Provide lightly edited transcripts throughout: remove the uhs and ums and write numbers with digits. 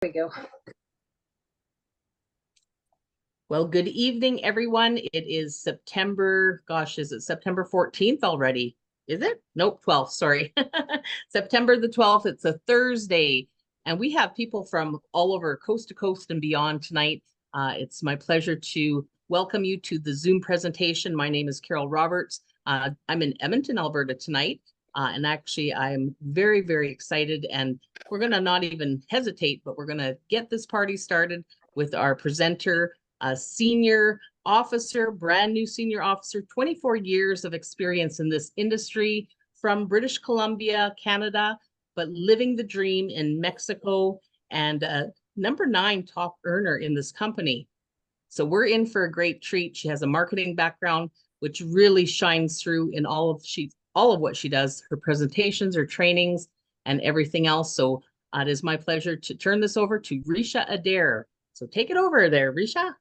We go. Well, good evening, everyone. It is September, gosh, is it September 14th already? Is it? Nope, 12th, sorry. September the 12th, it's a Thursday, and we have people from all over coast to coast and beyond tonight. It's my pleasure to welcome you to the Zoom presentation. My name is Carol Roberts. I'm in Edmonton, Alberta tonight, and actually I'm very, very excited, and we're gonna not even hesitate, but we're gonna get this party started with our presenter, a senior officer, brand new senior officer, 24 years of experience in this industry from British Columbia, Canada, but living the dream in Mexico, and number 9 top earner in this company. So we're in for a great treat. She has a marketing background, which really shines through in all of what she does, her presentations, her trainings, and everything else. So it is my pleasure to turn this over to Risha Adair. So take it over there, Risha.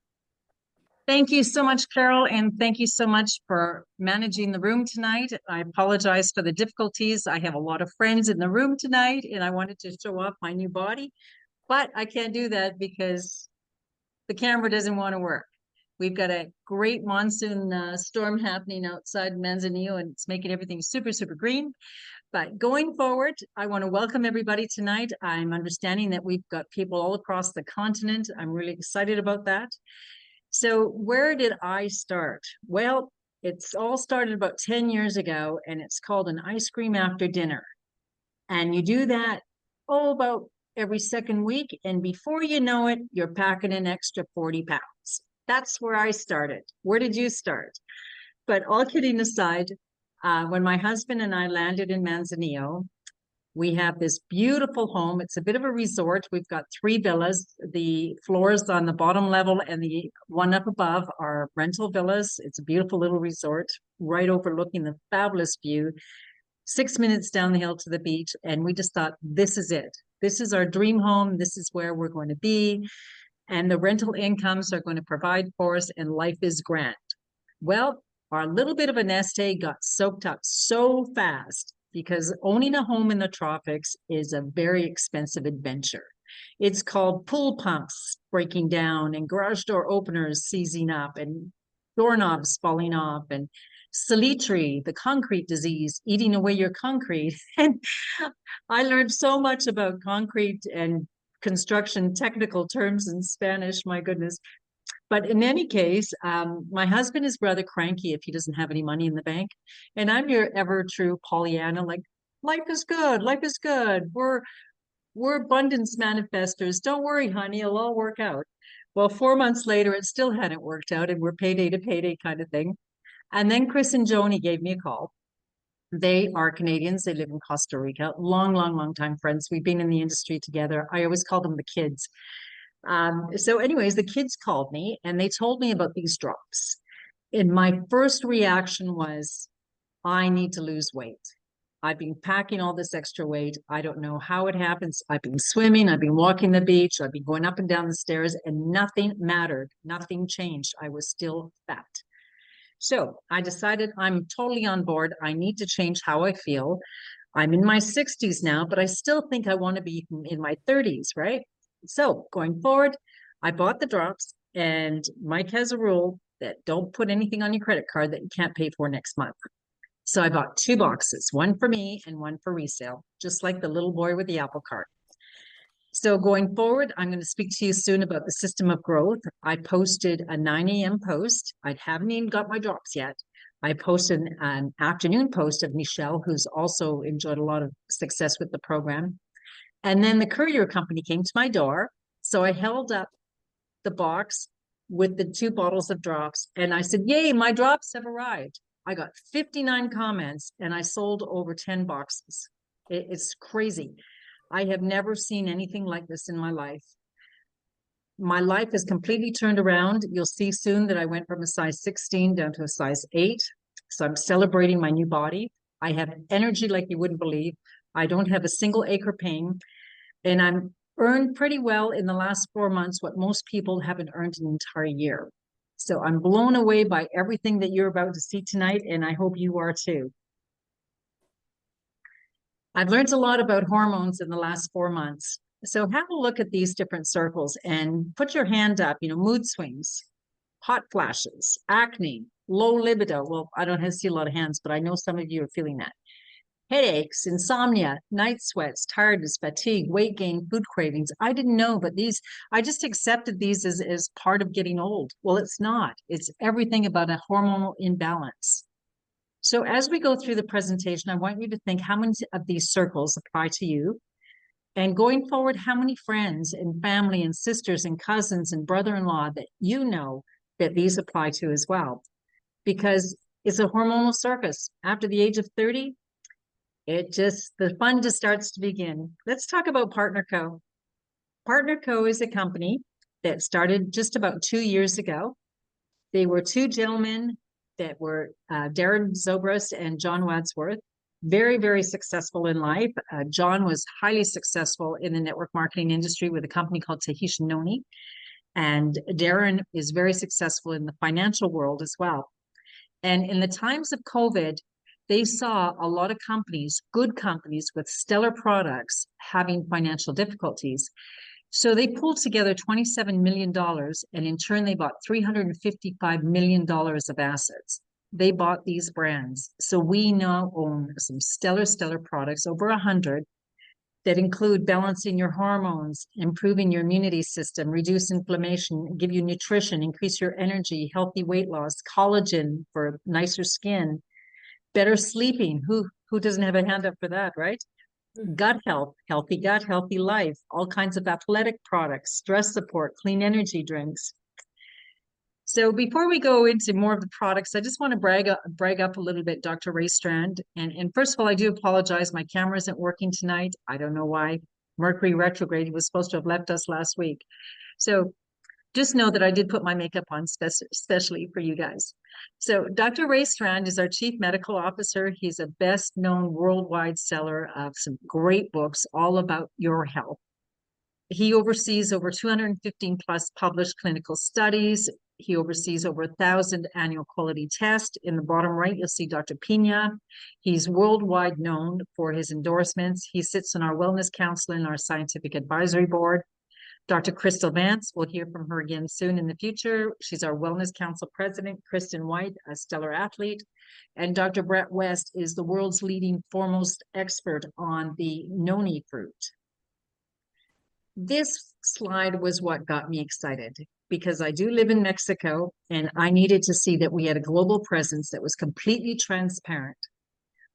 Thank you so much, Carol, and thank you so much for managing the room tonight. I apologize for the difficulties. I have a lot of friends in the room tonight, and I wanted to show off my new body, but I can't do that because the camera doesn't want to work. We've got a great monsoon storm happening outside Manzanillo, and it's making everything super, super green. But going forward, I want to welcome everybody tonight. I'm understanding that we've got people all across the continent. I'm really excited about that. So where did I start? Well, it's all started about 10 years ago, and it's called an ice cream after dinner. And you do that, about every second week. And before you know it, you're packing an extra 40 pounds. That's where I started. Where did you start? But all kidding aside, when my husband and I landed in Manzanillo, we have this beautiful home. It's a bit of a resort. We've got 3 villas. The floors on the bottom level and the one up above are rental villas. It's a beautiful little resort right overlooking the fabulous view, 6 minutes down the hill to the beach. And we just thought, this is it. This is our dream home. This is where we're going to be. And the rental incomes are going to provide for us, and life is grand. Well, our little bit of a nest egg got soaked up so fast, because owning a home in the tropics is a very expensive adventure. It's called pool pumps breaking down, and garage door openers seizing up, and doorknobs falling off, and salitre, the concrete disease, eating away your concrete. And I learned so much about concrete and construction technical terms in Spanish, my goodness. But in any case, my husband is rather cranky if he doesn't have any money in the bank. And I'm your ever true Pollyanna, like, life is good, life is good. We're abundance manifestors. Don't worry, honey, it'll all work out. Well, 4 months later, it still hadn't worked out, and we're payday to payday kind of thing. And then Chris and Joni gave me a call. They are Canadians. They live in Costa Rica. Long, long, long time friends. We've been in the industry together. I always call them the kids. So anyways, the kids called me and they told me about these drops. And my first reaction was, I need to lose weight. I've been packing all this extra weight. I don't know how it happens. I've been swimming. I've been walking the beach. I've been going up and down the stairs, and nothing mattered. Nothing changed. I was still fat. So I decided I'm totally on board. I need to change how I feel. I'm in my 60s now, but I still think I want to be in my 30s, right? So going forward, I bought the drops, and Mike has a rule that don't put anything on your credit card that you can't pay for next month. So I bought 2 boxes, one for me and one for resale, just like the little boy with the Apple Cart. So going forward, I'm going to speak to you soon about the system of growth. I posted a 9 a.m. post. I haven't even got my drops yet. I posted an afternoon post of Michelle, who's also enjoyed a lot of success with the program. And then the courier company came to my door. So I held up the box with the 2 bottles of drops, and I said, yay, my drops have arrived. I got 59 comments, and I sold over 10 boxes. It's crazy. I have never seen anything like this in my life. My life has completely turned around. You'll see soon that I went from a size 16 down to a size 8. So I'm celebrating my new body. I have energy like you wouldn't believe. I don't have a single ache or pain. And I'm earned pretty well in the last 4 months what most people haven't earned an entire year. So I'm blown away by everything that you're about to see tonight, and I hope you are too. I've learned a lot about hormones in the last 4 months. So have a look at these different circles and put your hand up, mood swings, hot flashes, acne, low libido. Well, I don't see a lot of hands, but I know some of you are feeling that. Headaches, insomnia, night sweats, tiredness, fatigue, weight gain, food cravings. I didn't know, but I just accepted these as part of getting old. Well, it's not. It's everything about a hormonal imbalance. So as we go through the presentation, I want you to think how many of these circles apply to you. And going forward, how many friends and family and sisters and cousins and brother-in-law that you know that these apply to as well. Because it's a hormonal circus. After the age of 30, the fun just starts to begin. Let's talk about Partner Co. Partner Co is a company that started just about 2 years ago. They were two gentlemen that were Darren Zobrist and John Wadsworth, very, very successful in life. John was highly successful in the network marketing industry with a company called Tahitian Noni. And Darren is very successful in the financial world as well. And in the times of COVID, they saw a lot of companies, good companies with stellar products, having financial difficulties. So they pulled together $27 million, and in turn, they bought $355 million of assets. They bought these brands. So we now own some stellar products, over 100, that include balancing your hormones, improving your immunity system, reduce inflammation, give you nutrition, increase your energy, healthy weight loss, collagen for nicer skin, better sleeping. Who doesn't have a hand up for that, right? Gut health, healthy gut, healthy life, all kinds of athletic products, stress support, clean energy drinks. So before we go into more of the products, I just want to brag up a little bit, Dr. Ray Strand. And first of all, I do apologize. My camera isn't working tonight. I don't know why. Mercury retrograde was supposed to have left us last week. So just know that I did put my makeup on especially for you guys. So Dr. Ray Strand is our Chief Medical Officer. He's a best-known worldwide seller of some great books all about your health. He oversees over 215 plus published clinical studies. He oversees over 1,000 annual quality tests. In the bottom right, you'll see Dr. Pina. He's worldwide known for his endorsements. He sits on our Wellness Council and our Scientific Advisory Board. Dr. Crystal Vance, we'll hear from her again soon in the future. She's our Wellness Council President. Kristen White, a stellar athlete. And Dr. Brett West is the world's leading foremost expert on the noni fruit. This slide was what got me excited because I do live in Mexico and I needed to see that we had a global presence that was completely transparent.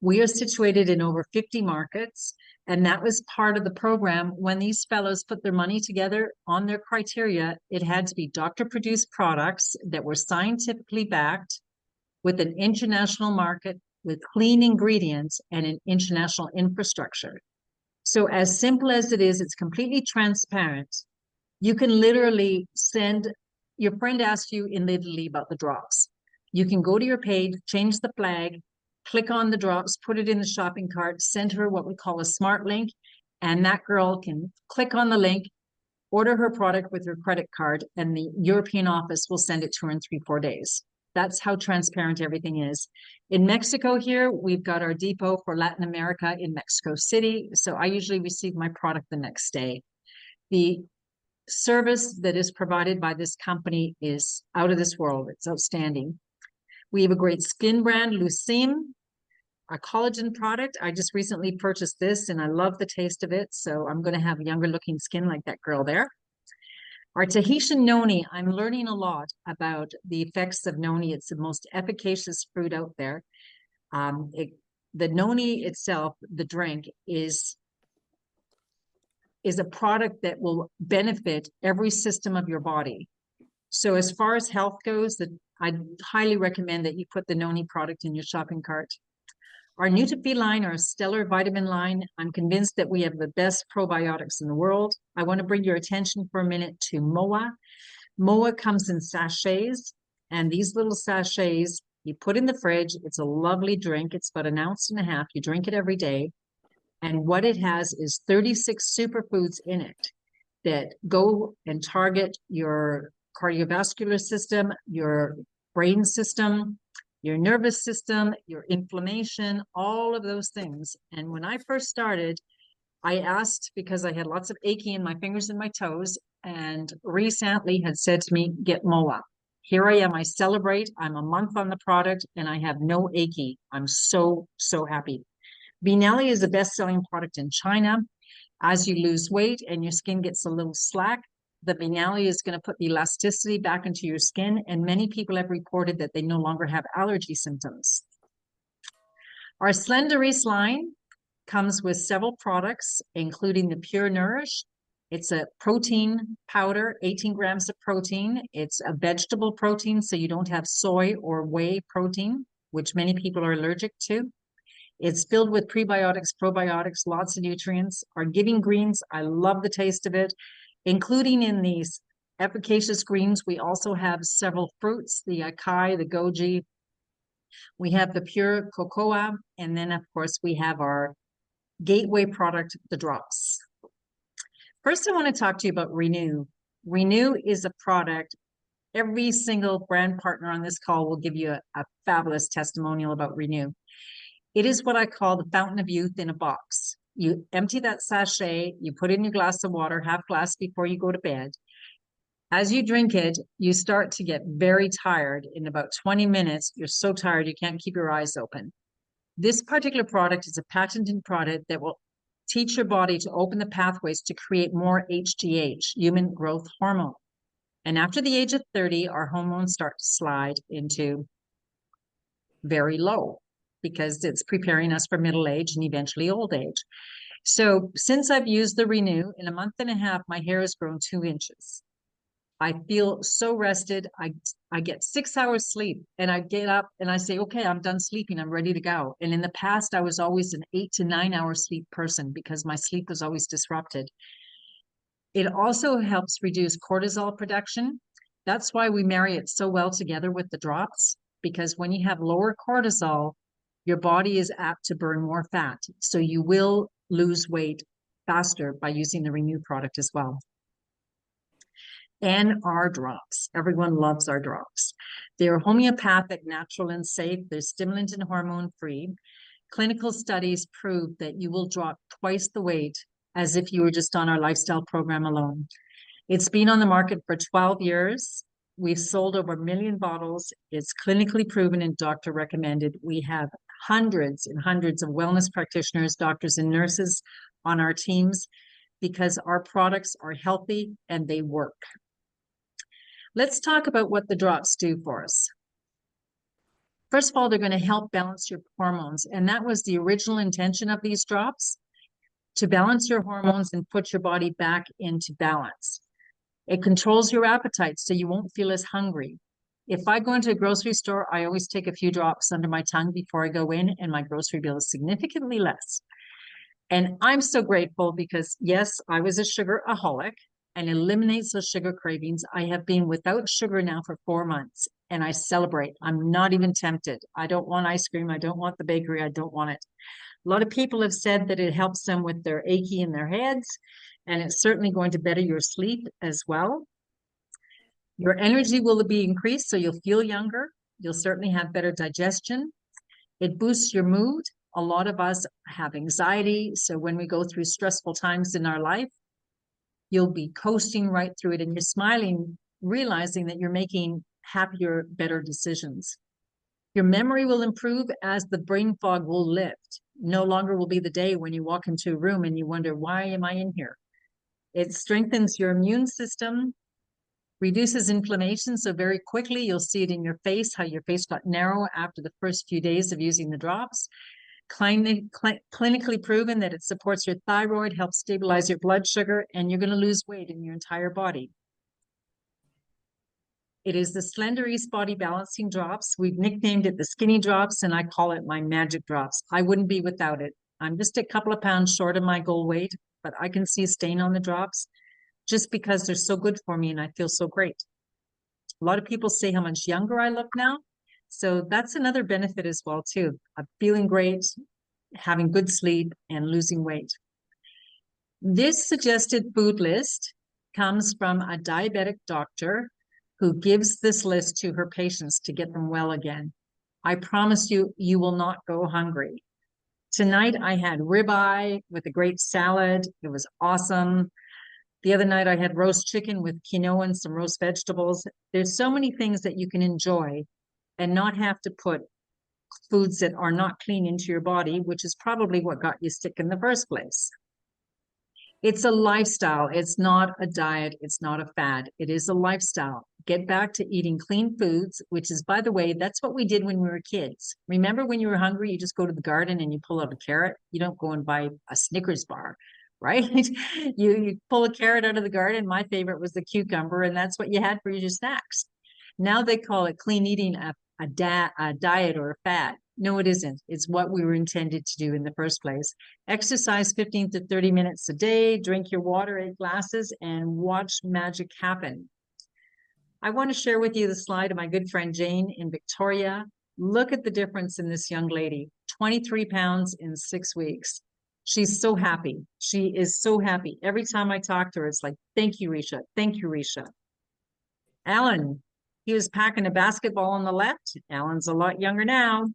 We are situated in over 50 markets, and that was part of the program. When these fellows put their money together on their criteria, it had to be doctor-produced products that were scientifically backed with an international market, with clean ingredients and an international infrastructure. So as simple as it is, it's completely transparent. You can literally your friend asks you in Italy about the drops. You can go to your page, change the flag, click on the drops, put it in the shopping cart, send her what we call a smart link, and that girl can click on the link, order her product with her credit card, and the European office will send it to her in 3-4 days. That's how transparent everything is. In Mexico here, we've got our depot for Latin America in Mexico City, so I usually receive my product the next day. The service that is provided by this company is out of this world. It's outstanding. We have a great skin brand, Lucime, a collagen product. I just recently purchased this and I love the taste of it. So I'm going to have younger looking skin like that girl there. Our Tahitian Noni, I'm learning a lot about the effects of Noni. It's the most efficacious fruit out there. The Noni itself, the drink, is a product that will benefit every system of your body. So as far as health goes, I highly recommend that you put the Noni product in your shopping cart. Our Nutri line, our stellar vitamin line, I'm convinced that we have the best probiotics in the world. I want to bring your attention for a minute to MOA. MOA comes in sachets, and these little sachets you put in the fridge. It's a lovely drink. It's about 1.5 ounces. You drink it every day. And what it has is 36 superfoods in it that go and target your cardiovascular system, your brain system, your nervous system, your inflammation, all of those things. And when I first started, I asked because I had lots of achy in my fingers and my toes, and recently had said to me, get MOA. Here I am, I celebrate, I'm a month on the product and I have no achy. I'm so, so happy. Benelli is the best-selling product in China. As you lose weight and your skin gets a little slack, the Benelli is going to put the elasticity back into your skin, and many people have reported that they no longer have allergy symptoms. Our Slenderis line comes with several products, including the Pure Nourish. It's a protein powder, 18 grams of protein. It's a vegetable protein, so you don't have soy or whey protein, which many people are allergic to. It's filled with prebiotics, probiotics, lots of nutrients. Our Giving Greens, I love the taste of it, including in these efficacious greens. We also have several fruits, the acai, the goji. We have the pure cocoa, and then of course we have our gateway product, the drops. First, I want to talk to you about Renew. Renew is a product. Every single brand partner on this call will give you a fabulous testimonial about Renew. It is what I call the fountain of youth in a box. You empty that sachet, you put in your glass of water, half glass before you go to bed. As you drink it, you start to get very tired. In about 20 minutes, you're so tired you can't keep your eyes open. This particular product is a patented product that will teach your body to open the pathways to create more HGH, human growth hormone. And after the age of 30, our hormones start to slide into very low because it's preparing us for middle age and eventually old age. So since I've used the Renew, in a month and a half, my hair has grown 2 inches. I feel so rested. I get 6 hours sleep and I get up and I say, okay, I'm done sleeping. I'm ready to go. And in the past, I was always an 8 to 9 hour sleep person because my sleep was always disrupted. It also helps reduce cortisol production. That's why we marry it so well together with the drops, because when you have lower cortisol, your body is apt to burn more fat. So you will lose weight faster by using the Renew product as well. And our drops. Everyone loves our drops. They're homeopathic, natural, and safe. They're stimulant and hormone-free. Clinical studies prove that you will drop twice the weight as if you were just on our lifestyle program alone. It's been on the market for 12 years. We've sold over 1 million bottles. It's clinically proven and doctor recommended. We have hundreds and hundreds of wellness practitioners, doctors, and nurses on our teams because our products are healthy and they work. Let's talk about what the drops do for us. First of all, they're going to help balance your hormones. And that was the original intention of these drops, to balance your hormones and put your body back into balance. It controls your appetite so you won't feel as hungry. If I go into a grocery store, I always take a few drops under my tongue before I go in, and my grocery bill is significantly less. And I'm so grateful because, yes, I was a sugaraholic and eliminates those sugar cravings. I have been without sugar now for 4 months, and I celebrate. I'm not even tempted. I don't want ice cream. I don't want the bakery. I don't want it. A lot of people have said that it helps them with their achy in their heads, and it's certainly going to better your sleep as well. Your energy will be increased, so you'll feel younger. You'll certainly have better digestion. It boosts your mood. A lot of us have anxiety, so when we go through stressful times in our life, you'll be coasting right through it and you're smiling, realizing that you're making happier, better decisions. Your memory will improve as the brain fog will lift. No longer will be the day when you walk into a room and you wonder, why am I in here? It strengthens your immune system, reduces inflammation. So very quickly, you'll see it in your face, how your face got narrow after the first few days of using the drops. Clinically proven that it supports your thyroid, helps stabilize your blood sugar, and you're going to lose weight in your entire body. It is the Slenderis Body Balancing Drops. We've nicknamed it the Skinny Drops, and I call it my magic drops. I wouldn't be without it. I'm just a couple of pounds short of my goal weight, but I can see a stain on the drops just because they're so good for me and I feel so great. A lot of people say how much younger I look now. So that's another benefit as well, too. I'm feeling great, having good sleep, and losing weight. This suggested food list comes from a diabetic doctor who gives this list to her patients to get them well again. I promise you, you will not go hungry. Tonight I had ribeye with a great salad. It was awesome. The other night I had roast chicken with quinoa and some roast vegetables. There's so many things that you can enjoy and not have to put foods that are not clean into your body, which is probably what got you sick in the first place. It's a lifestyle. It's not a diet. It's not a fad. It is a lifestyle. Get back to eating clean foods, which is, by the way, that's what we did when we were kids. Remember when you were hungry, you just go to the garden and you pull out a carrot. You don't go and buy a Snickers bar, right? You pull a carrot out of the garden. My favorite was the cucumber, and that's what you had for your snacks. Now they call it clean eating a diet or a fad. No, it isn't. It's what we were intended to do in the first place. Exercise 15 to 30 minutes a day, drink your water, 8 glasses, and watch magic happen. I want to share with you the slide of my good friend Jane in Victoria. Look at the difference in this young lady, 23 pounds in 6 weeks. She's so happy. She is so happy. Every time I talk to her, it's like, thank you, Risha. Thank you, Risha. Alan, he was packing a basketball on the left. Alan's a lot younger now.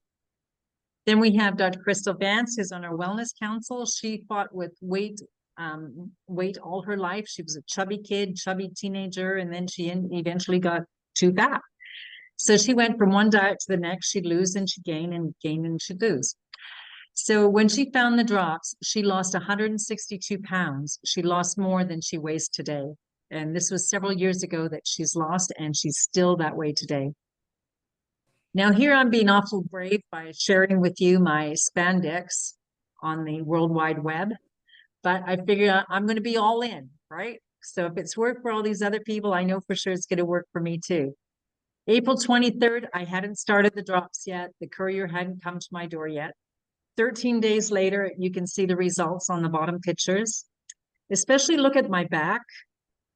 Then we have Dr. Crystal Vance, who's on our wellness council. She fought with weight all her life. She was a chubby kid, chubby teenager, and then she eventually got too fat. So she went from one diet to the next. She'd lose and she'd gain and she'd lose. So when she found the drops, she lost 162 pounds. She lost more than she weighs today. And this was several years ago that she's lost, and she's still that way today. Now here I'm being awful brave by sharing with you my spandex on the World Wide Web, but I figure I'm going to be all in, right? So if it's worked for all these other people, I know for sure it's going to work for me too. April 23rd, I hadn't started the drops yet. The courier hadn't come to my door yet. 13 days later, you can see the results on the bottom pictures. Especially look at my back.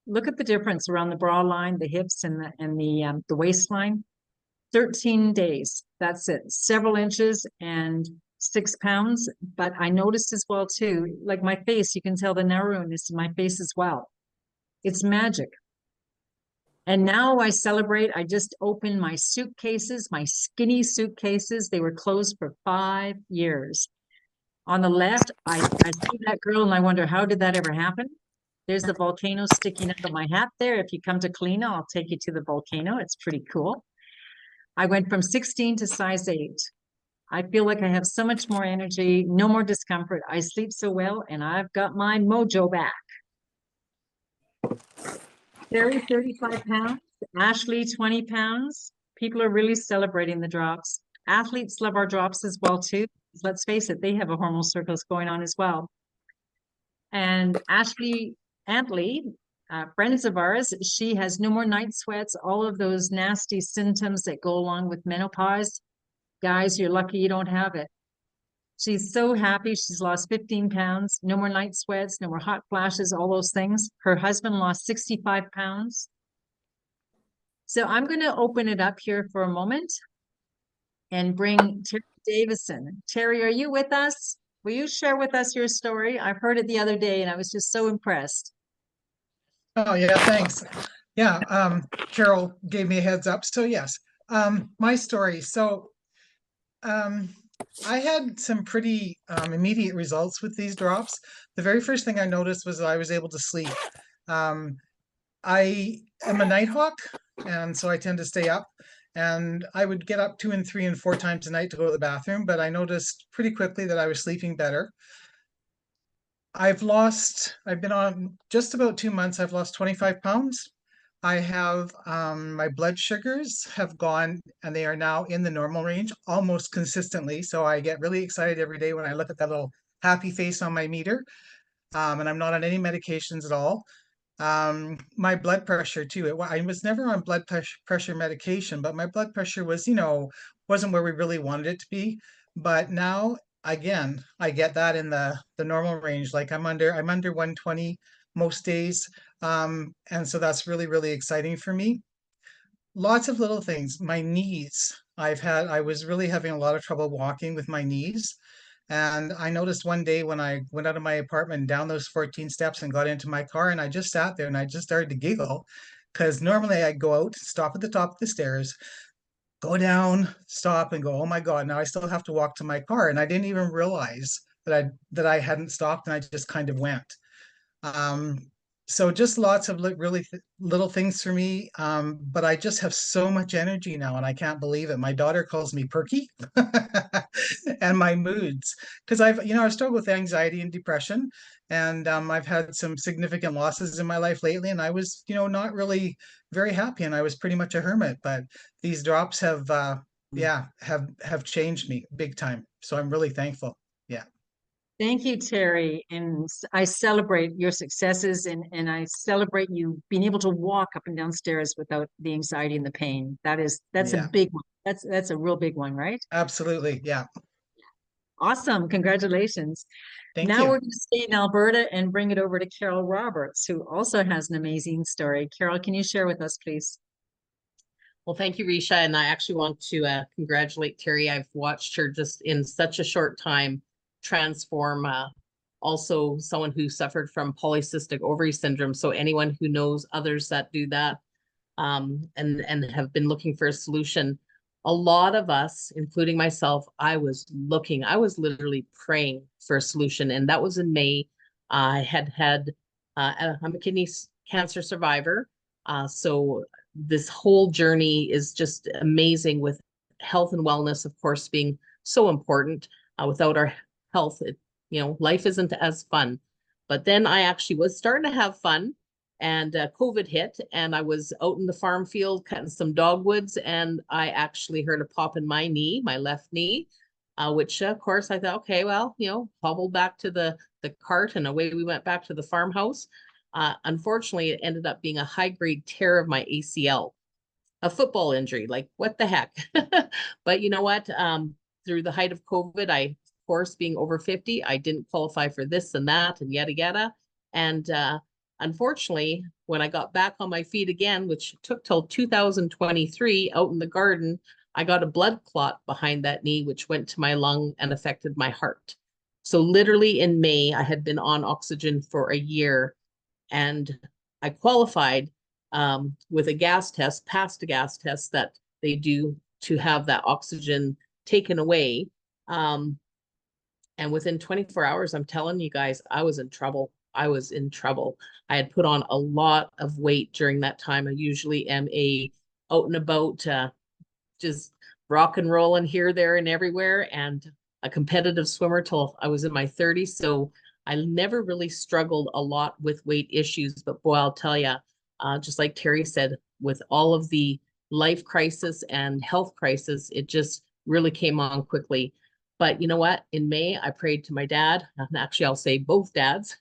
Look at the difference around the bra line, the hips, and the waistline. 13 days. That's it. Several inches and 6 pounds. But I noticed as well too, like my face, you can tell the narrowness in my face as well. It's magic. And now I celebrate. I just opened my suitcases, my skinny suitcases. They were closed for 5 years. On the left, I see that girl and I wonder, how did that ever happen? There's the volcano sticking out of my hat there. If you come to Kalina, I'll take you to the volcano. It's pretty cool. I went from 16 to size 8. I feel like I have so much more energy, no more discomfort. I sleep so well, and I've got my mojo back. Terry, 35 pounds. Ashley, 20 pounds. People are really celebrating the drops. Athletes love our drops as well, too. Let's face it, they have a hormonal circus going on as well. And Ashley Antley, friends of ours, she has no more night sweats, all of those nasty symptoms that go along with menopause. Guys, you're lucky you don't have it. She's so happy. She's lost 15 pounds, no more night sweats, no more hot flashes, all those things. Her husband lost 65 pounds. So I'm going to open it up here for a moment and bring Terry Davison. Terry, are you with us? Will you share with us your story? I've heard it the other day and I was just so impressed. Oh, yeah, thanks. Yeah, Carol gave me a heads up. So yes, my story. So I had some pretty immediate results with these drops. The very first thing I noticed was I was able to sleep. I am a nighthawk, and so I tend to stay up. And I would get up 2 and 3 and 4 times a night to go to the bathroom, but I noticed pretty quickly that I was sleeping better. I've been on just about 2 months, I've lost 25 pounds. I have, my blood sugars have gone and they are now in the normal range almost consistently. So I get really excited every day when I look at that little happy face on my meter. And I'm not on any medications at all. My blood pressure too. I was never on blood pressure medication, but my blood pressure was, wasn't where we really wanted it to be. But now again, I get that in the normal range. Like I'm under 120 most days. And so that's really, really exciting for me. Lots of little things. My knees, I was really having a lot of trouble walking with my knees. And I noticed one day when I went out of my apartment down those 14 steps and got into my car, and I just sat there and I just started to giggle because normally I'd go out, stop at the top of the stairs, go down, stop, and go, oh my God, now I still have to walk to my car. And I didn't even realize that I hadn't stopped, and I just kind of went. Um, so just lots of really little things for me. But I just have so much energy now, and I can't believe it. My daughter calls me perky, and my moods, because I've struggled with anxiety and depression, and I've had some significant losses in my life lately, and I was, not really very happy, and I was pretty much a hermit. But these drops have, yeah, have changed me big time. So I'm really thankful. Yeah. Thank you, Terry. And I celebrate your successes, and I celebrate you being able to walk up and down stairs without the anxiety and the pain. That's a Yeah. big one. That's a real big one, right? Absolutely. Yeah. Awesome. Congratulations. Thank Now you. we're going to stay in Alberta and bring it over to Carol Roberts, who also has an amazing story. Carol, can you share with us, please? Well, thank you, Risha. And I actually want to congratulate Terry. I've watched her just in such a short time transform. Also, someone who suffered from polycystic ovary syndrome. So anyone who knows others that do that, and have been looking for a solution, a lot of us, including myself, I was literally praying for a solution. And that was in May. I had, I'm a kidney cancer survivor. So this whole journey is just amazing, with health and wellness, of course, being so important. Without our health, life isn't as fun. But then I actually was starting to have fun, and COVID hit, and I was out in the farm field cutting some dogwoods, and I actually heard a pop in my knee, my left knee, which of course I thought, okay, well, hobbled back to the cart, and away we went back to the farmhouse. Unfortunately, it ended up being a high-grade tear of my ACL, a football injury. Like, what the heck? But you know what? Through the height of COVID, of course, being over 50, I didn't qualify for this and that and yada yada. And unfortunately, when I got back on my feet again, which took till 2023 out in the garden, I got a blood clot behind that knee, which went to my lung and affected my heart. So literally in May, I had been on oxygen for a year, and I qualified with a gas test, passed a gas test that they do to have that oxygen taken away. And within 24 hours, I'm telling you guys, I was in trouble. I was in trouble. I had put on a lot of weight during that time. I usually am out and about, just rock and rolling here, there, and everywhere, and a competitive swimmer till I was in my 30s. So I never really struggled a lot with weight issues. But boy, I'll tell you, just like Terry said, with all of the life crisis and health crisis, it just really came on quickly. But you know what? In May, I prayed to my dad, and actually I'll say both dads,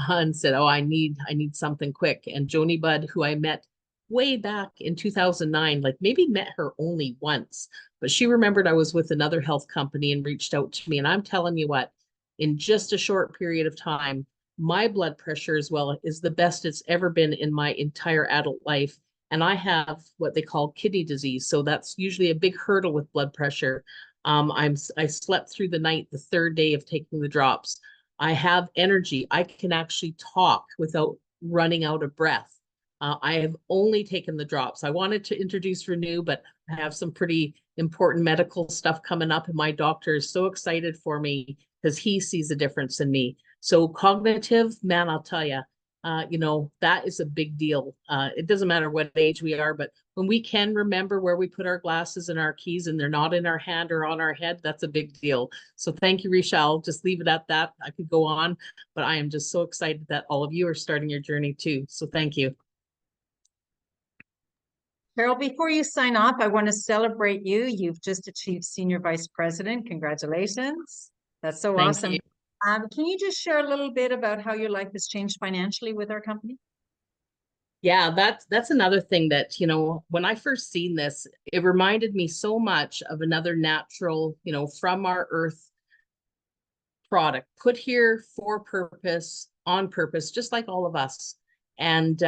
and said, oh, I need something quick. And Joni Budd, who I met way back in 2009, like maybe met her only once, but she remembered I was with another health company and reached out to me. And I'm telling you what, in just a short period of time, my blood pressure as well is the best it's ever been in my entire adult life. And I have what they call kidney disease. So that's usually a big hurdle with blood pressure. I slept through the night the third day of taking the drops. I have energy. I can actually talk without running out of breath. I have only taken the drops. I wanted to introduce Renew, but I have some pretty important medical stuff coming up, and my doctor is so excited for me because he sees a difference in me. So cognitive, man, I'll tell you, that is a big deal. It doesn't matter what age we are, but when we can remember where we put our glasses and our keys and they're not in our hand or on our head, that's a big deal. So thank you, Risha. I'll just leave it at that. I could go on, but I am just so excited that all of you are starting your journey too. So thank you. Carol, before you sign off, I want to celebrate you. You've just achieved Senior Vice President. Congratulations. That's so Thank awesome. you. Can you just share a little bit about how your life has changed financially with our company? Yeah, that's another thing that, when I first seen this, it reminded me so much of another natural, from our earth product put here for purpose, on purpose, just like all of us. And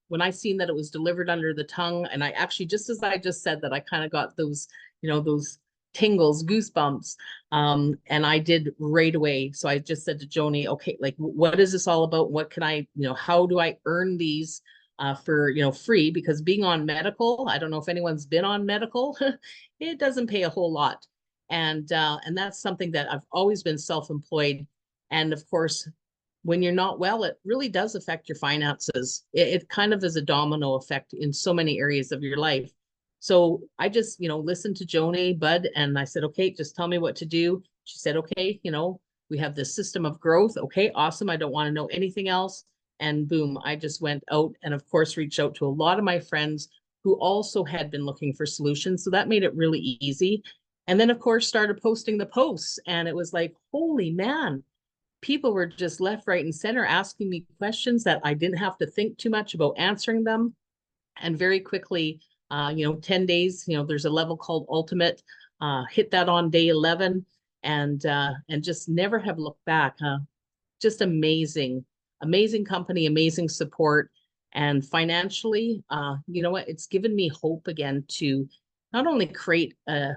when I seen that it was delivered under the tongue, and I actually, just as I just said that, I kind of got those, those tingles, goosebumps. And I did right away. So I just said to Joni, okay, like, what is this all about? What can I, how do I earn these for, you know, free, because being on medical, I don't know if anyone's been on medical, it doesn't pay a whole lot. And that's something that I've always been self-employed. And of course, when you're not well, it really does affect your finances. It kind of is a domino effect in so many areas of your life. So I just, you know, listened to Joni, Bud, and I said, okay, just tell me what to do. She said, okay, you know, we have this system of growth. Okay, awesome. I don't want to know anything else. And boom, I just went out and of course reached out to a lot of my friends who also had been looking for solutions. So that made it really easy. And then of course started posting the posts, and it was like, holy man, people were just left, right, and center asking me questions that I didn't have to think too much about answering them. And very quickly, you know, 10 days, you know, there's a level called Ultimate, hit that on day 11, and just never have looked back. Just amazing, amazing company, amazing support. And financially, you know what, it's given me hope again to not only create a,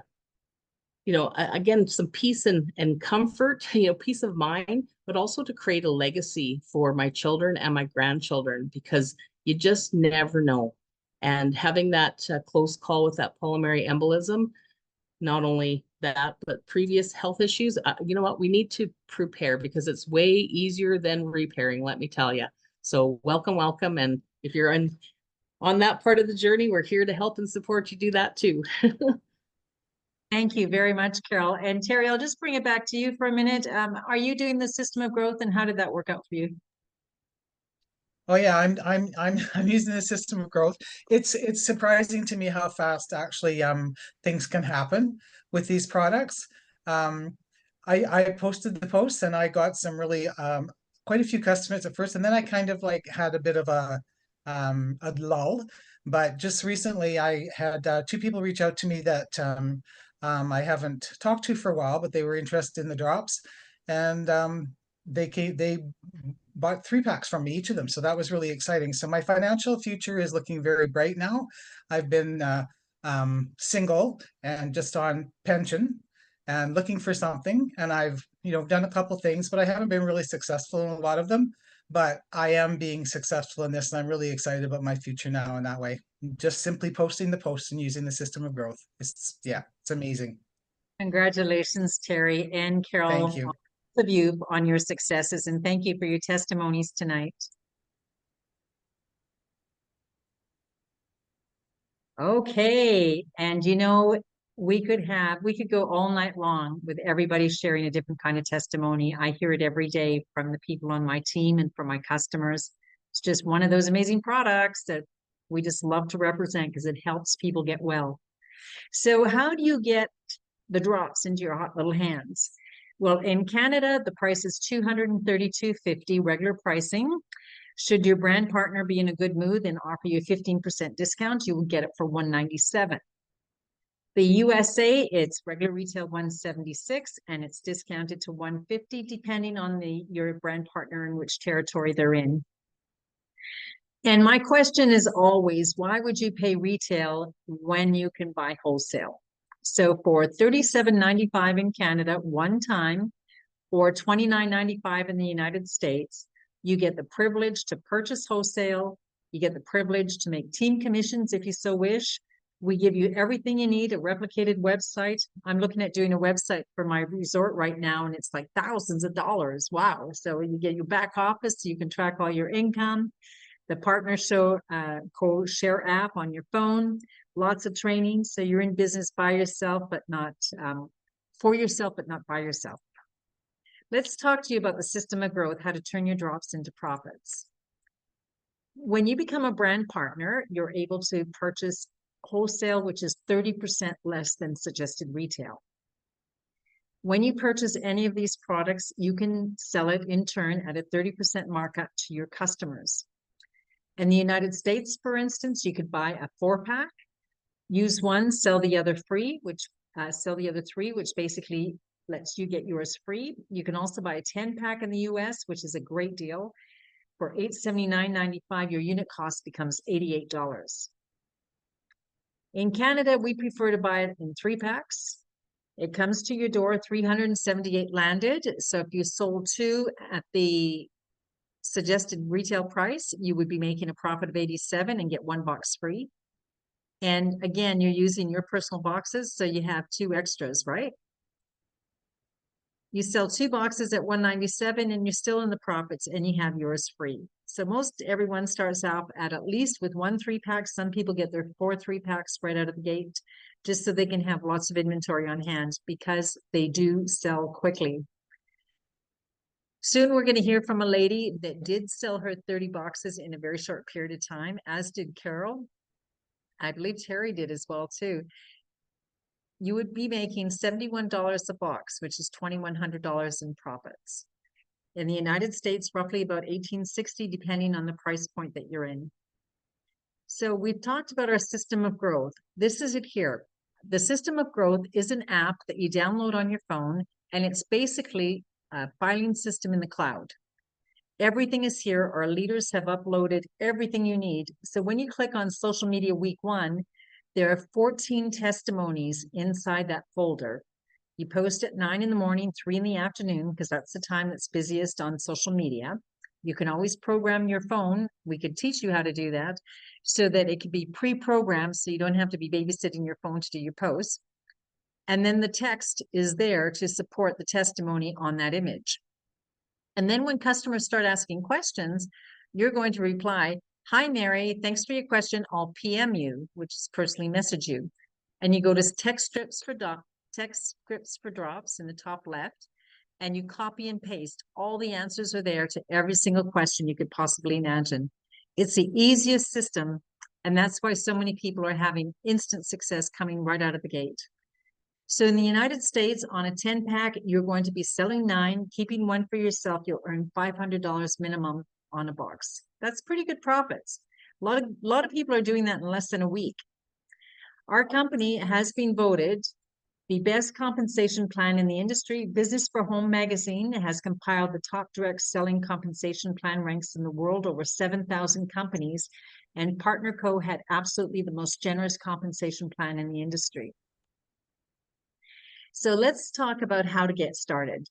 you know, again, some peace and comfort, you know, peace of mind, but also to create a legacy for my children and my grandchildren, because you just never know. And having that close call with that pulmonary embolism, not only that, but previous health issues, you know what, we need to prepare, because it's way easier than repairing, let me tell you. So welcome, welcome. And if you're on that part of the journey, we're here to help and support you do that too. Thank you very much, Carol. And Terry, I'll just bring it back to you for a minute. Are you doing the system of growth, and how did that work out for you? Oh yeah, I'm using the system of growth. It's surprising to me how fast actually things can happen with these products. Um, I posted the post and I got some really quite a few customers at first, and then I kind of like had a bit of a lull. But just recently, I had two people reach out to me that I haven't talked to for a while, but they were interested in the drops, and they bought 3 packs from me, each of them. So that was really exciting. So my financial future is looking very bright now. I've been single and just on pension and looking for something. And I've, you know, done a couple things, but I haven't been really successful in a lot of them. But I am being successful in this, and I'm really excited about my future now in that way. Just simply posting the posts and using the system of growth. Yeah, it's amazing. Congratulations, Terry and Carol, Thank you. both of you, on your successes, and thank you for your testimonies tonight. Okay, and you know, we could go all night long with everybody sharing a different kind of testimony. I hear it every day from the people on my team and from my customers. It's just one of those amazing products that we just love to represent because it helps people get well. So how do you get the drops into your hot little hands? Well, in Canada, the price is $232.50 regular pricing. Should your brand partner be in a good mood and offer you a 15% discount, you will get it for $197. The USA, it's regular retail $176, and it's discounted to $150 depending on your brand partner and which territory they're in. And my question is always, why would you pay retail when you can buy wholesale? So for $37.95 in Canada one time, or $29.95 in the United States, you get the privilege to purchase wholesale. You get the privilege to make team commissions if you so wish. We give you everything you need, a replicated website. I'm looking at doing a website for my resort right now, and it's like thousands of dollars. Wow. So you get your back office, so you can track all your income, the partner show co-share app on your phone, lots of training. So you're in business by yourself, but not for yourself, but not by yourself. Let's talk to you about the system of growth, how to turn your drops into profits. When you become a brand partner, you're able to purchase wholesale, which is 30% less than suggested retail. When you purchase any of these products, you can sell it in turn at a 30% markup to your customers. In the United States, for instance, you could buy a 4-pack, use one, sell the other free, sell the other 3, which basically lets you get yours free. You can also buy a 10-pack in the US, which is a great deal. For $879.95, your unit cost becomes $88. In Canada, we prefer to buy it in 3-packs. It comes to your door, 378 landed. So if you sold 2 at the suggested retail price, you would be making a profit of 87 and get 1 box free. And again, you're using your personal boxes, so you have 2 extras, right? You sell 2 boxes at 197 and you're still in the profits and you have yours free. So most everyone starts out at least with 1 3-pack. Some people get their 4 3-packs right out of the gate, just so they can have lots of inventory on hand, because they do sell quickly. Soon we're going to hear from a lady that did sell her 30 boxes in a very short period of time, as did Carol. I believe Terry did as well too. You would be making $71 a box, which is $2,100 in profits. In the United States, roughly about $18.60, depending on the price point that you're in. So we've talked about our system of growth. This is it here. The system of growth is an app that you download on your phone, and it's basically a filing system in the cloud. Everything is here. Our leaders have uploaded everything you need. So when you click on social media week 1, there are 14 testimonies inside that folder. You post at 9 in the morning, 3 in the afternoon, because that's the time that's busiest on social media. You can always program your phone. We could teach you how to do that so that it could be pre-programmed, so you don't have to be babysitting your phone to do your posts. And then the text is there to support the testimony on that image. And then when customers start asking questions, you're going to reply, "Hi, Mary, thanks for your question. I'll PM you," which is personally message you. And you go to text scripts for drops in the top left, and you copy and paste. All the answers are there to every single question you could possibly imagine. It's the easiest system, and that's why so many people are having instant success coming right out of the gate. So in the United States, on a 10-pack, you're going to be selling 9, keeping 1 for yourself. You'll earn $500 minimum on a box. That's pretty good profits. A lot of people are doing that in less than a week. Our company has been voted the best compensation plan in the industry. Business for Home magazine has compiled the top direct selling compensation plan ranks in the world, over 7,000 companies, and Partner Co had absolutely the most generous compensation plan in the industry. So let's talk about how to get started.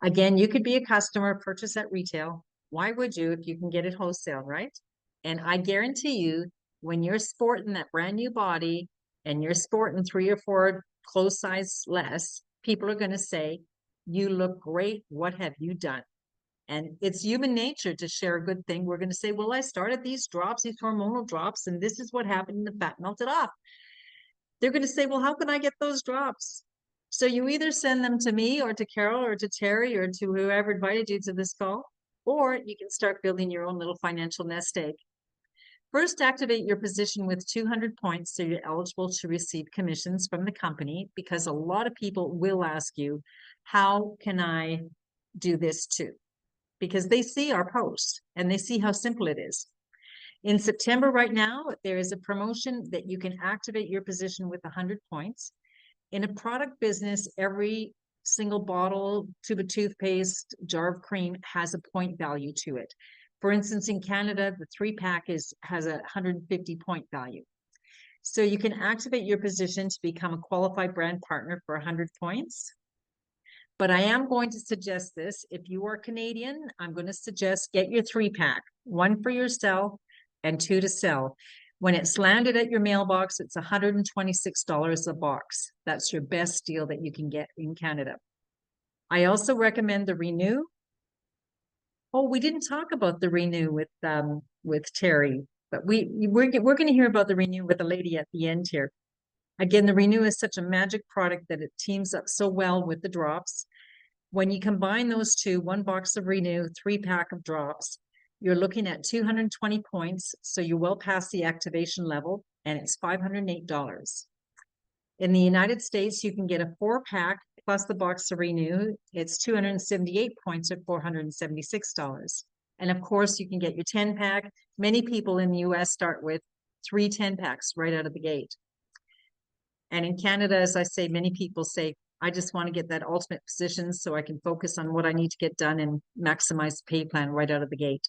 Again, you could be a customer, purchase at retail. Why would you if you can get it wholesale, right? And I guarantee you, when you're sporting that brand new body and you're sporting 3 or 4 clothes size less, people are going to say, "You look great. What have you done?" And it's human nature to share a good thing. We're going to say, "Well, I started these drops, these hormonal drops, and this is what happened, and the fat melted off." They're going to say, "Well, how can I get those drops?" So you either send them to me or to Carol or to Terry or to whoever invited you to this call, or you can start building your own little financial nest egg. First, activate your position with 200 points so you're eligible to receive commissions from the company, because a lot of people will ask you, "How can I do this too?" Because they see our post and they see how simple it is. In September right now, there is a promotion that you can activate your position with 100 points. In a product business, every single bottle, tube of toothpaste, jar of cream has a point value to it. For instance, in Canada, the 3-pack has a 150 point value. So you can activate your position to become a qualified brand partner for 100 points. But I am going to suggest this. If you are Canadian, I'm going to suggest get your 3-pack, 1 for yourself and 2 to sell. When it's landed at your mailbox, it's $126 a box. That's your best deal that you can get in Canada. I also recommend the Renew. Oh, we didn't talk about the Renew with Terry, but we're going to hear about the Renew with a lady at the end here. Again, the Renew is such a magic product that it teams up so well with the drops. When you combine those two, 1 box of Renew, 3-pack of drops, you're looking at 220 points, so you're well past the activation level, and it's $508. In the United States, you can get a 4-pack plus the box of Renew. It's 278 points or $476. And of course, you can get your 10-pack. Many people in the US start with 3 10-packs right out of the gate. And in Canada, as I say, many people say, "I just want to get that ultimate position so I can focus on what I need to get done and maximize the pay plan right out of the gate."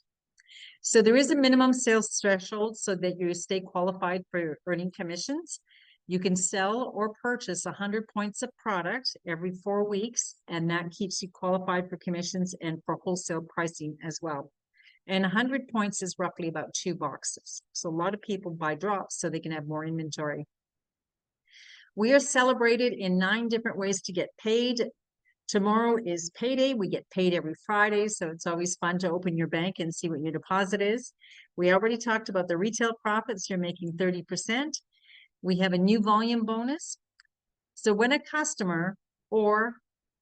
So there is a minimum sales threshold so that you stay qualified for earning commissions. You can sell or purchase 100 points of product every 4 weeks, and that keeps you qualified for commissions and for wholesale pricing as well. And 100 points is roughly about 2 boxes. So a lot of people buy drops so they can have more inventory. We are celebrated in 9 different ways to get paid. Tomorrow is payday. We get paid every Friday, so it's always fun to open your bank and see what your deposit is. We already talked about the retail profits. You're making 30%. We have a new volume bonus. So when a customer or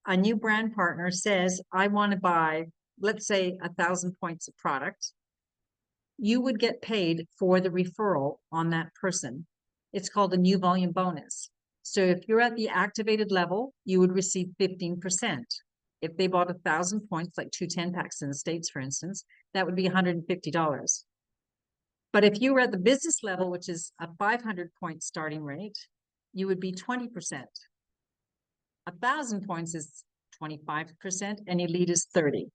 a new brand partner says, I want to buy, let's say, 1,000 points of product, you would get paid for the referral on that person. It's called a new volume bonus. So if you're at the activated level, you would receive 15%. If they bought 1,000 points, like 2 10-packs in the States, for instance, that would be $150. But if you were at the business level, which is a 500 point starting rate, you would be 20%. 1,000 points is 25% and elite is 30.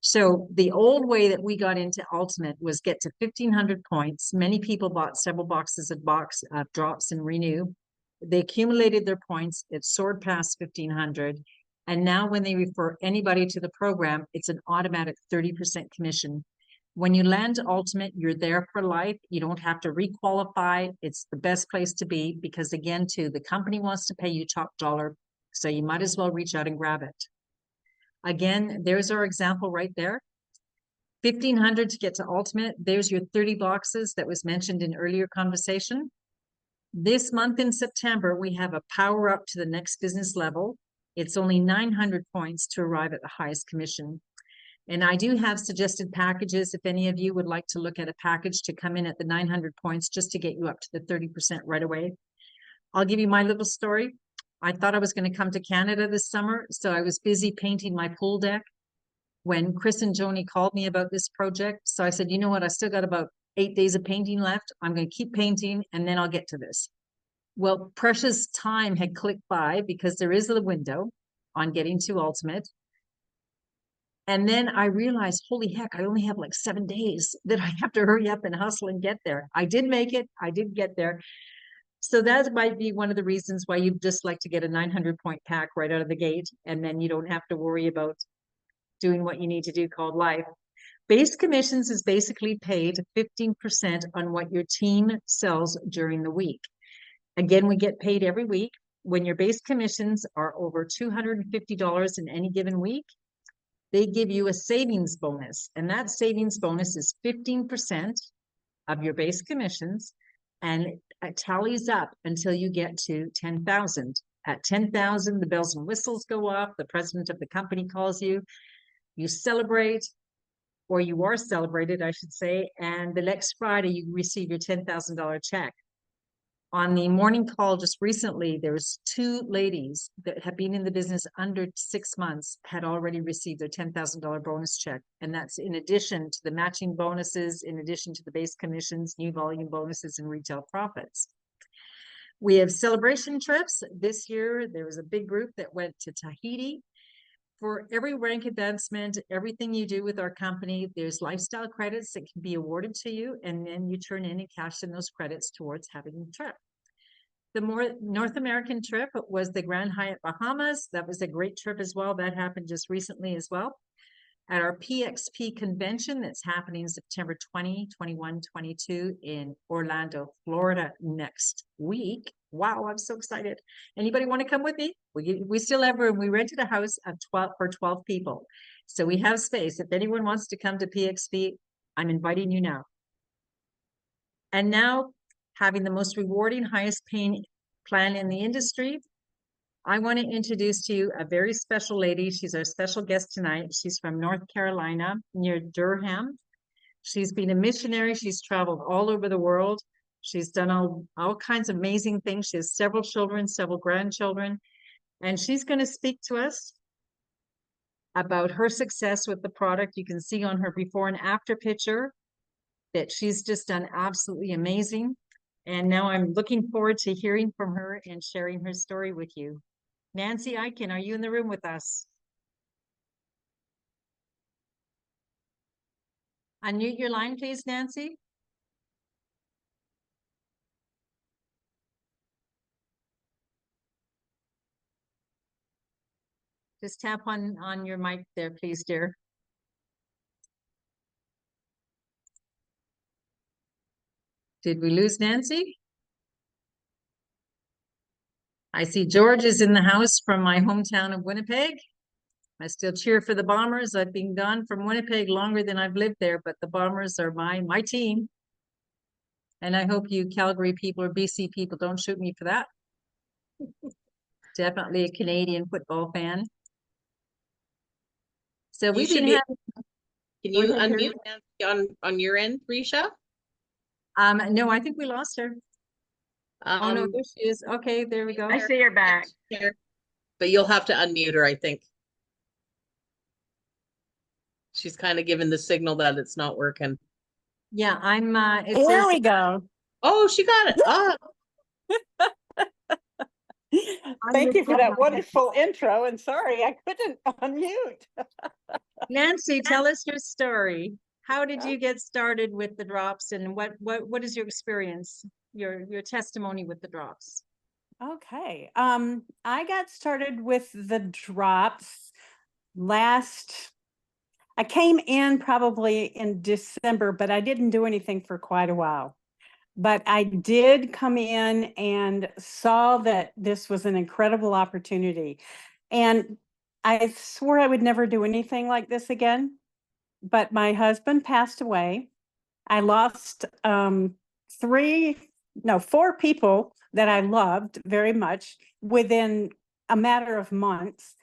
So the old way that we got into ultimate was get to 1,500 points. Many people bought several boxes of drops and renew. They accumulated their points. It soared past 1,500. And now when they refer anybody to the program, it's an automatic 30% commission. When you land ultimate, you're there for life. You don't have to requalify. It's the best place to be because, again, too, the company wants to pay you top dollar. So you might as well reach out and grab it. Again, there's our example right there. 1,500 to get to ultimate. There's your 30 boxes that was mentioned in earlier conversation. This month in September, we have a power up to the next business level. It's only 900 points to arrive at the highest commission. And I do have suggested packages if any of you would like to look at a package to come in at the 900 points just to get you up to the 30% right away. I'll give you my little story. I thought I was going to come to Canada this summer, so I was busy painting my pool deck when Chris and Joni called me about this project. So I said, you know what, I still got about 8 days of painting left. I'm going to keep painting and then I'll get to this. Well, precious time had clicked by because there is a window on getting to ultimate. And then I realized, holy heck, I only have like 7 days that I have to hurry up and hustle and get there. I did make it. I did get there. So that might be one of the reasons why you'd just like to get a 900 point pack right out of the gate. And then you don't have to worry about doing what you need to do called life. Base commissions is basically paid 15% on what your team sells during the week. Again, we get paid every week. When your base commissions are over $250 in any given week, they give you a savings bonus. And that savings bonus is 15% of your base commissions. And it tallies up until you get to 10,000. At 10,000, the bells and whistles go off. The president of the company calls you. You celebrate, or you are celebrated, I should say. And the next Friday, you receive your $10,000 check. On the morning call just recently, there was 2 ladies that have been in the business under 6 months had already received their $10,000 bonus check. And that's in addition to the matching bonuses, in addition to the base commissions, new volume bonuses, and retail profits. We have celebration trips. This year, there was a big group that went to Tahiti. For every rank advancement, everything you do with our company, there's lifestyle credits that can be awarded to you, and then you turn in and cash in those credits towards having a trip. The North American trip was the Grand Hyatt Bahamas. That was a great trip as well. That happened just recently as well. At our PXP convention that's happening September 20, 21, 22 in Orlando, Florida next week. Wow, I'm so excited. Anybody want to come with me? We still have room. We rented a house of 12 people. So we have space. If anyone wants to come to PXP, I'm inviting you now. And now, having the most rewarding, highest paying plan in the industry, I want to introduce to you a very special lady. She's our special guest tonight. She's from North Carolina, near Durham. She's been a missionary. She's traveled all over the world. She's done all kinds of amazing things. She has several children, several grandchildren, and she's going to speak to us about her success with the product. You can see on her before and after picture that she's just done absolutely amazing. And now I'm looking forward to hearing from her and sharing her story with you. Nancy Eichin, are you in the room with us? Unmute your line, please, Nancy. Just tap on your mic there, please, dear. Did we lose Nancy? I see George is in the house from my hometown of Winnipeg. I still cheer for the Bombers. I've been gone from Winnipeg longer than I've lived there, but the Bombers are my team. And I hope you Calgary people or BC people don't shoot me for that. Definitely a Canadian football fan. So we've been having. Can Go you ahead, Carrie. unmute Nancy on your end, Risha? No, I think we lost her. Oh no, there she is. Okay, there we go. I see her back. But you'll have to unmute her, I think. She's kind of given the signal that it's not working. Yeah, I'm it There says we go. Oh, she got it. Oh, Thank you for that wonderful intro, and sorry, I couldn't unmute. Nancy, tell us your story. How did you get started with the drops, and what is your experience, your testimony with the drops? Okay, I got started with the drops I came in probably in December, but I didn't do anything for quite a while. But I did come in and saw that this was an incredible opportunity. And I swore I would never do anything like this again. But my husband passed away. I lost 4 people that I loved very much within a matter of months.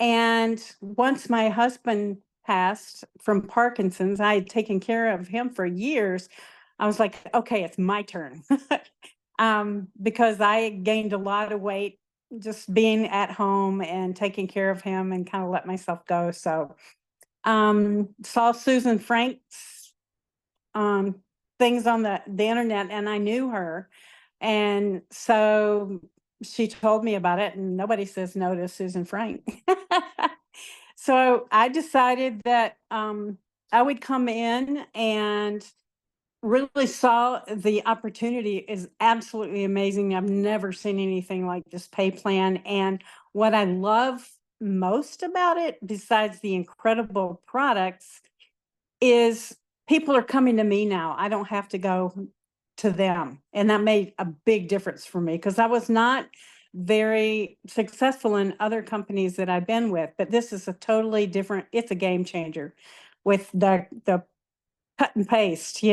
And once my husband passed from Parkinson's, I had taken care of him for years. I was like, okay, it's my turn. Because I gained a lot of weight just being at home and taking care of him and kind of let myself go. So saw Susan Frank's things on the internet, and I knew her. And so she told me about it, and nobody says no to Susan Frank. So I decided that I would come in and really saw the opportunity is absolutely amazing. I've never seen anything like this pay plan. And what I love most about it, besides the incredible products, is people are coming to me now. I don't have to go to them. And that made a big difference for me because I was not very successful in other companies that I've been with, but this is a totally different, it's a game changer with the cut and paste,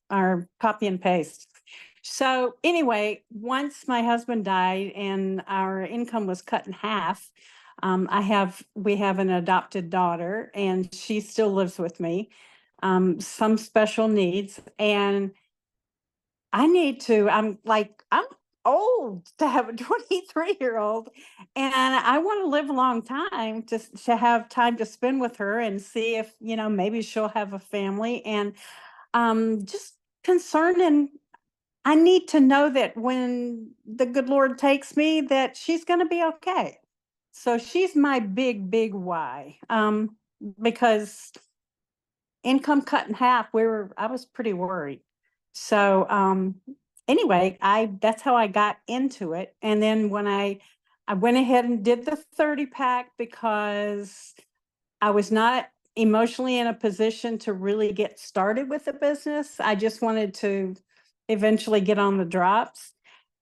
or copy and paste. So anyway, once my husband died and our income was cut in half, we have an adopted daughter, and she still lives with me, some special needs, and I'm old to have a 23-year-old, and I want to live a long time to have time to spend with her and see if, maybe she'll have a family, and just concerned, and I need to know that when the good Lord takes me, that she's going to be okay. So she's my big, big why. Because income cut in half, I was pretty worried. So anyway, that's how I got into it. And then when I went ahead and did the 30 pack because I was not emotionally in a position to really get started with the business. I just wanted to eventually get on the drops.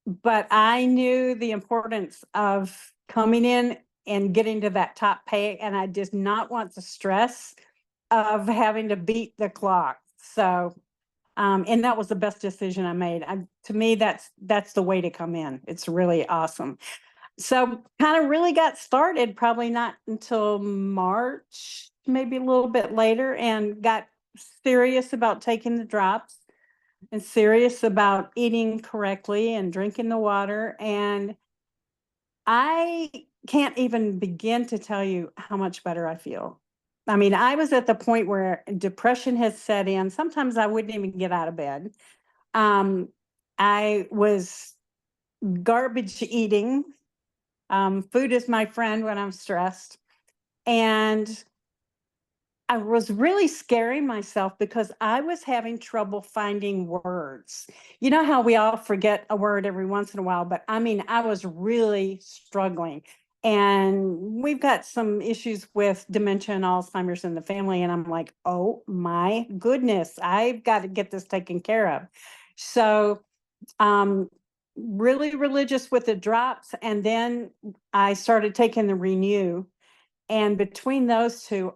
But I knew the importance of coming in and getting to that top pay, and I did not want the stress of having to beat the clock. So, and that was the best decision I made. To me, that's the way to come in. It's really awesome. So kind of really got started probably not until March, maybe a little bit later, and got serious about taking the drops and serious about eating correctly and drinking the water. And I can't even begin to tell you how much better I feel. I mean, I was at the point where depression has set in. Sometimes I wouldn't even get out of bed. I was garbage eating. Food is my friend when I'm stressed. And I was really scaring myself because I was having trouble finding words. You know how we all forget a word every once in a while, but I mean, I was really struggling. And we've got some issues with dementia and Alzheimer's in the family. And I'm like, oh my goodness, I've got to get this taken care of. So, really religious with the drops. And then I started taking the Renew. And between those two,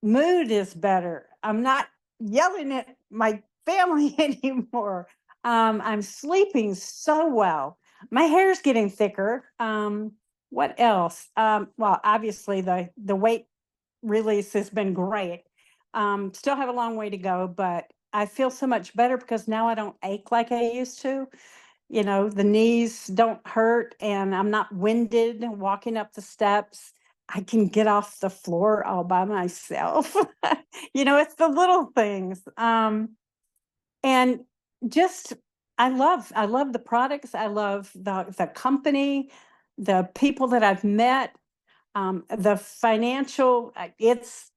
mood is better. I'm not yelling at my family anymore. I'm sleeping so well. My hair's getting thicker. What else? Well, obviously the weight release has been great. Still have a long way to go, but I feel so much better because now I don't ache like I used to. You know, the knees don't hurt and I'm not winded walking up the steps. I can get off the floor all by myself. You know, it's the little things. And just I love the products. I love the company, the people that I've met, the financial, it's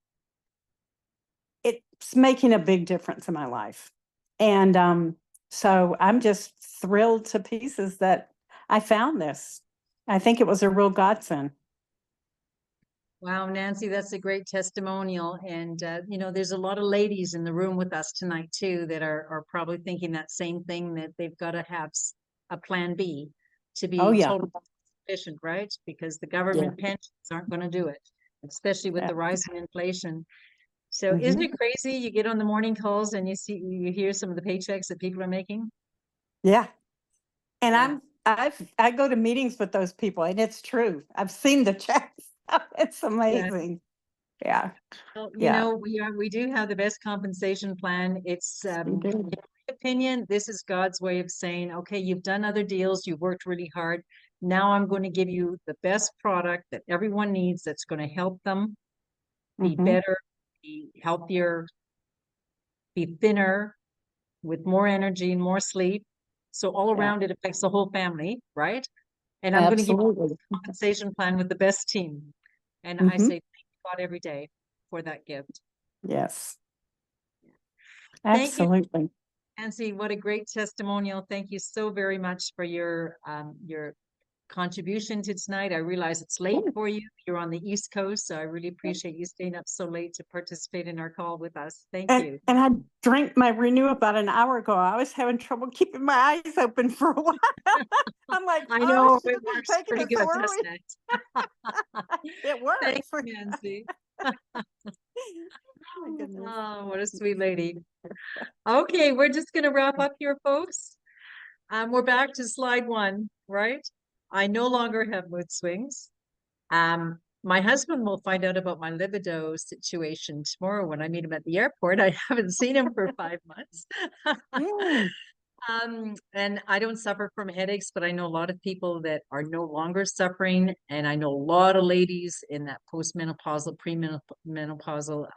making a big difference in my life. And so I'm just thrilled to pieces that I found this. I think it was a real godsend. Wow, Nancy, that's a great testimonial. And, you know, there's a lot of ladies in the room with us tonight too, that are probably thinking that same thing, that they've got to have a plan B to be Oh, yeah. totally sufficient, right? Because the government pensions aren't going to do it, especially with the rise in inflation. So isn't it crazy? You get on the morning calls and you hear some of the paychecks that people are making. Yeah. And Yeah. I go to meetings with those people and it's true. I've seen the checks. It's amazing. Yeah. Well, you Yeah. know, we do have the best compensation plan. It's in my opinion, this is God's way of saying, okay, you've done other deals, you've worked really hard. Now I'm going to give you the best product that everyone needs, that's going to help them be better, be healthier, be thinner, with more energy and more sleep. So all around it affects the whole family, right? And I'm going to give you Absolutely. a compensation plan with the best team. And I say thank God every day for that gift. Yes. Thank you, Absolutely. Nancy. What a great testimonial. Thank you so very much for your contribution to tonight. I realize it's late for you. You're on the East Coast, so I really appreciate you staying up so late to participate in our call with us. Thank you. And I drank my Renew about an hour ago. I was having trouble keeping my eyes open for a while. I'm like, I know should it have been works taking pretty it good, so doesn't early. it? It works. Thanks, Nancy. Oh, my goodness. Oh, what a sweet lady. Okay, we're just going to wrap up here, folks. We're back to slide 1, right? I no longer have mood swings. My husband will find out about my libido situation tomorrow when I meet him at the airport. I haven't seen him for 5 months. And I don't suffer from headaches, but I know a lot of people that are no longer suffering. And I know a lot of ladies in that postmenopausal, premenopausal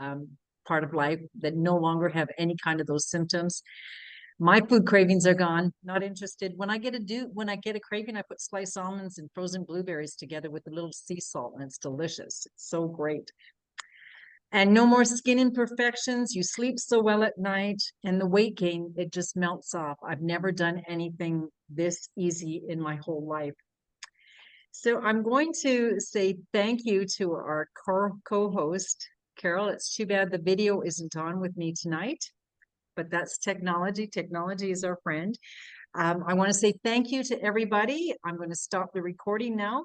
part of life that no longer have any kind of those symptoms. My food cravings are gone. Not interested. When I get a craving, I put sliced almonds and frozen blueberries together with a little sea salt, and it's delicious. It's so great. And no more skin imperfections. You sleep so well at night, and the weight gain, it just melts off. I've never done anything this easy in my whole life. So I'm going to say thank you to our co-host, Carol. It's too bad the video isn't on with me tonight, but that's technology. Technology is our friend. I want to say thank you to everybody. I'm going to stop the recording now.